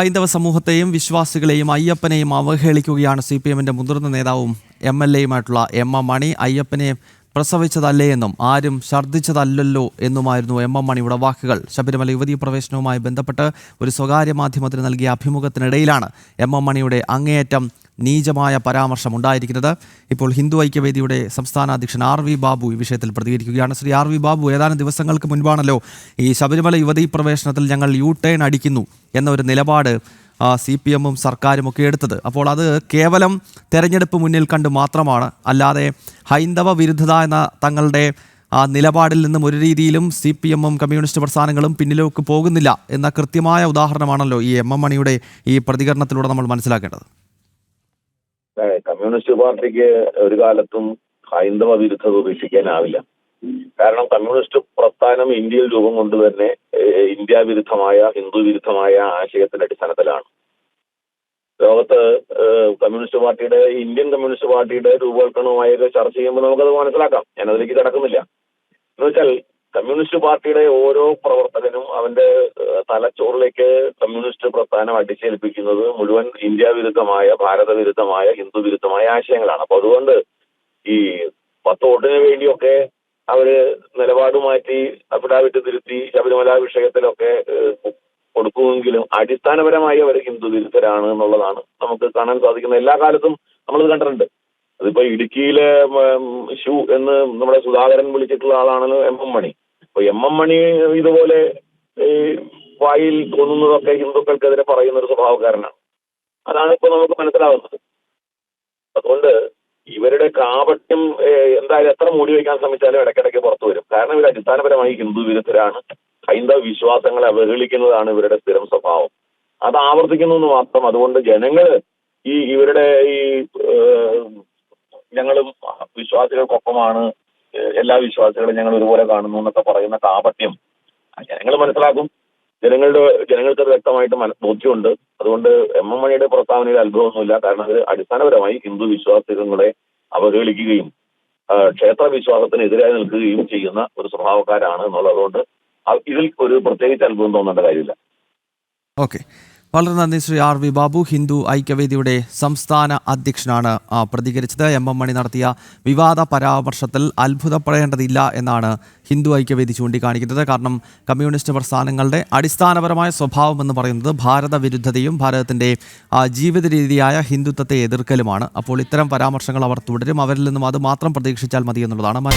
ഹൈന്ദവ സമൂഹത്തെയും വിശ്വാസികളെയും അയ്യപ്പനെയും അവഹേളിക്കുകയാണ് CPM-ന്റെ മുതിർന്ന നേതാവും MLA-യുമായിട്ടുള്ള എം എം മണി. അയ്യപ്പനെ പ്രസവിച്ചതല്ലേ എന്നും ആരും ഛർദ്ദിച്ചതല്ലല്ലോ എന്നുമായിരുന്നു MM മണിയുടെ വാക്കുകൾ. ശബരിമല യുവതീ പ്രവേശനവുമായി ബന്ധപ്പെട്ട് ഒരു സ്വകാര്യ മാധ്യമത്തിന് നൽകിയ അഭിമുഖത്തിനിടയിലാണ് MM മണിയുടെ അങ്ങേയറ്റം നീചമായ പരാമർശം ഉണ്ടായിരിക്കുന്നത്. ഇപ്പോൾ ഹിന്ദു ഐക്യവേദിയുടെ സംസ്ഥാന അധ്യക്ഷൻ RV ബാബു ഈ വിഷയത്തിൽ പ്രതികരിക്കുകയാണ്. ശ്രീ RV ബാബു, ഏതാനും ദിവസങ്ങൾക്ക് മുൻപാണല്ലോ ഈ ശബരിമല യുവതീ പ്രവേശനത്തിൽ ഞങ്ങൾ U-ടേൺ അടിക്കുന്നു എന്നൊരു നിലപാട് CPM-ഉം സർക്കാരുമൊക്കെ എടുത്തത്. അപ്പോൾ അത് കേവലം തെരഞ്ഞെടുപ്പ് മുന്നിൽ കണ്ട് മാത്രമാണ്, അല്ലാതെ ഹൈന്ദവ വിരുദ്ധത എന്ന തങ്ങളുടെ നിലപാടിൽ നിന്നും ഒരു രീതിയിലും CPM-ഉം കമ്മ്യൂണിസ്റ്റ് പ്രസ്ഥാനങ്ങളും പിന്നിലേക്ക് പോകുന്നില്ല എന്ന കൃത്യമായ ഉദാഹരണമാണല്ലോ ഈ MM മണിയുടെ ഈ പ്രതികരണത്തിലൂടെ നമ്മൾ മനസ്സിലാക്കേണ്ടത്. കമ്മ്യൂണിസ്റ്റ് പാർട്ടിക്ക് ഒരു കാലത്തും ഹൈന്ദവ വിരുദ്ധത ഉപേക്ഷിക്കാനാവില്ല. കാരണം കമ്മ്യൂണിസ്റ്റ് പ്രസ്ഥാനം ഇന്ത്യയിൽ രൂപം കൊണ്ട് തന്നെ ഇന്ത്യ വിരുദ്ധമായ ഹിന്ദു വിരുദ്ധമായ ആശയത്തിന്റെ അടിസ്ഥാനത്തിലാണ്. ലോകത്ത് ഇന്ത്യൻ കമ്മ്യൂണിസ്റ്റ് പാർട്ടിയുടെ രൂപവൽക്കരണവുമായൊക്കെ ചർച്ച ചെയ്യുമ്പോൾ നമുക്കത് മനസ്സിലാക്കാം. ഞാനതിലേക്ക് കിടക്കുന്നില്ല. എന്ന് വെച്ചാൽ കമ്മ്യൂണിസ്റ്റ് പാർട്ടിയുടെ ഓരോ പ്രവർത്തകനും അവന്റെ തലച്ചോറിലേക്ക് കമ്മ്യൂണിസ്റ്റ് പ്രസ്ഥാനം അടിച്ചേൽപ്പിക്കുന്നത് മുഴുവൻ ഇന്ത്യ വിരുദ്ധമായ, ഭാരത വിരുദ്ധമായ, ഹിന്ദു വിരുദ്ധമായ ആശയങ്ങളാണ്. അപ്പൊ അതുകൊണ്ട് ഈ 10 വോട്ടിന് വേണ്ടിയൊക്കെ അവര് നിലപാട് മാറ്റി അഫിഡാവിറ്റ് തിരുത്തി ശബരിമല വിഷയത്തിലൊക്കെ കൊടുക്കുമെങ്കിലും അടിസ്ഥാനപരമായി അവർ ഹിന്ദു വിരുദ്ധരാണ് എന്നുള്ളതാണ് നമുക്ക് കാണാൻ സാധിക്കുന്നത്. എല്ലാ കാലത്തും നമ്മളിത് കണ്ടിട്ടുണ്ട്. അതിപ്പോ ഇടുക്കിയിലെ ഷൂ എന്ന് നമ്മുടെ സുധാകരൻ വിളിച്ചിട്ടുള്ള ആളാണല്ലോ MM മണി. അപ്പൊ MM മണി ഇതുപോലെ വായിൽ തോന്നുന്നതൊക്കെ ഹിന്ദുക്കൾക്കെതിരെ പറയുന്ന ഒരു സ്വഭാവക്കാരനാണ്. അതാണ് ഇപ്പൊ നമുക്ക് മനസ്സിലാവുന്നത്. അതുകൊണ്ട് ഇവരുടെ കാപട്യം എന്തായാലും എത്ര മൂടി വയ്ക്കാൻ ശ്രമിച്ചാലും ഇടയ്ക്കിടയ്ക്ക് പുറത്തു വരും. കാരണം ഇവർ അടിസ്ഥാനപരമായി ഹിന്ദു വിരുദ്ധരാണ്. ഹൈന്ദവ വിശ്വാസങ്ങളെ അവഹേളിക്കുന്നതാണ് ഇവരുടെ സ്ഥിരം സ്വഭാവം. അത് ആവർത്തിക്കുന്നു മാത്രം. അതുകൊണ്ട് ജനങ്ങൾ ഇവരുടെ ഞങ്ങളും വിശ്വാസികൾക്കൊപ്പമാണ്, എല്ലാ വിശ്വാസികളും ഞങ്ങൾ ഒരുപോലെ കാണുന്നു എന്നൊക്കെ പറയുന്ന കാപട്യം ജനങ്ങൾ മനസ്സിലാക്കും. ജനങ്ങൾക്ക് വ്യക്തമായിട്ട് ബോധ്യമുണ്ട്. അതുകൊണ്ട് MM മണിയുടെ പ്രസ്താവനയിൽ അത്ഭുതമൊന്നുമില്ല. കാരണം അത് അടിസ്ഥാനപരമായി ഹിന്ദു വിശ്വാസികളെ അവഹേളിക്കുകയും ക്ഷേത്ര വിശ്വാസത്തിനെതിരായി നിൽക്കുകയും ചെയ്യുന്ന ഒരു സ്വഭാവക്കാരാണ് എന്നുള്ളതുകൊണ്ട് ഇതിൽ ഒരു പ്രത്യേകിച്ച് അത്ഭുതം തോന്നേണ്ട കാര്യമില്ല. ഓക്കെ, വളരെ നന്ദി ശ്രീ RV ബാബു. ഹിന്ദു ഐക്യവേദിയുടെ സംസ്ഥാന അധ്യക്ഷനാണ് പ്രതികരിച്ചത്. MM മണി നടത്തിയ വിവാദ പരാമർശത്തിൽ അത്ഭുതപ്പെടേണ്ടതില്ല എന്നാണ് ഹിന്ദു ഐക്യവേദി ചൂണ്ടിക്കാണിക്കുന്നത്. കാരണം കമ്മ്യൂണിസ്റ്റ് പ്രസ്ഥാനങ്ങളുടെ അടിസ്ഥാനപരമായ സ്വഭാവം എന്ന് പറയുന്നത് ഭാരത വിരുദ്ധതയും ഭാരതത്തിൻ്റെ ജീവിത രീതിയായ ഹിന്ദുത്വത്തെ എതിർക്കലുമാണ്. അപ്പോൾ ഇത്തരം പരാമർശങ്ങൾ അവർ തുടരും. അവരിൽ നിന്നും അത് മാത്രം പ്രതീക്ഷിച്ചാൽ മതി എന്നുള്ളതാണ്.